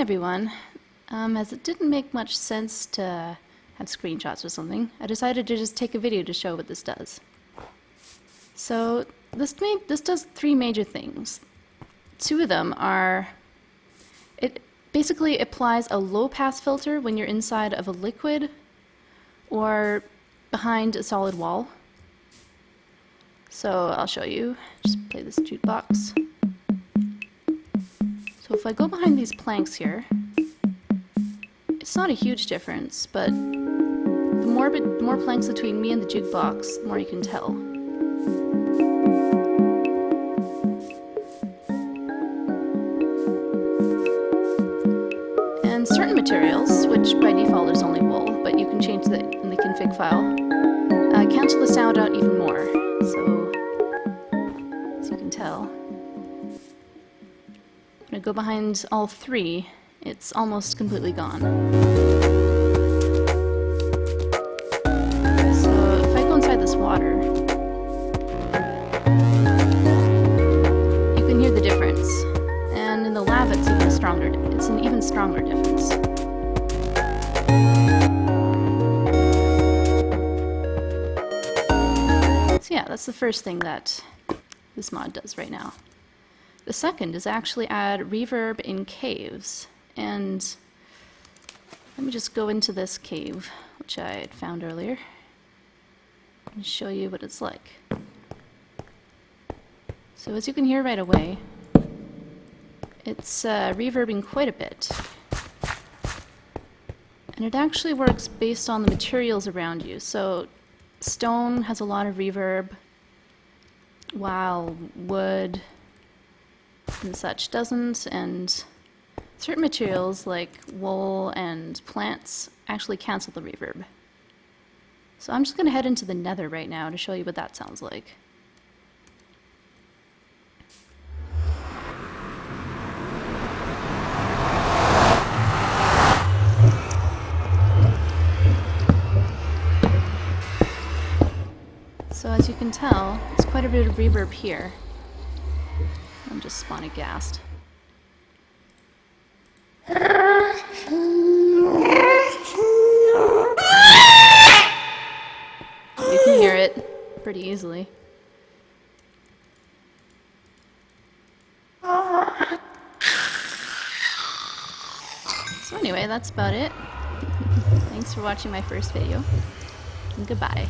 everyone. As it didn't make much sense to have screenshots or something, I decided to just take a video to show what this does. So this does three major things. Two of them are, it basically applies a low-pass filter when you're inside of a liquid or behind a solid wall. So I'll show you. Just play this jukebox. So if I go behind these planks here, it's not a huge difference, but the more planks between me and the jukebox, the more you can tell. And certain materials, which by default is only wool, but you can change that in the config file, cancel the sound out even more. So, as you can tell, when I go behind all three, it's almost completely gone. So if I go inside this water, you can hear the difference. And in the lava, it's an even stronger difference. So yeah, that's the first thing that this mod does right now. The second is actually add reverb in caves. And let me just go into this cave, which I had found earlier, and show you what it's like. So as you can hear right away, it's reverbing quite a bit. And it actually works based on the materials around you. So stone has a lot of reverb, while wood and such doesn't, and certain materials like wool and plants actually cancel the reverb. So I'm just going to head into the nether right now to show you what that sounds like. So as you can tell, there's quite a bit of reverb here. I'm just spawning gassed. You can hear it pretty easily. So anyway, that's about it. Thanks for watching my first video, and goodbye.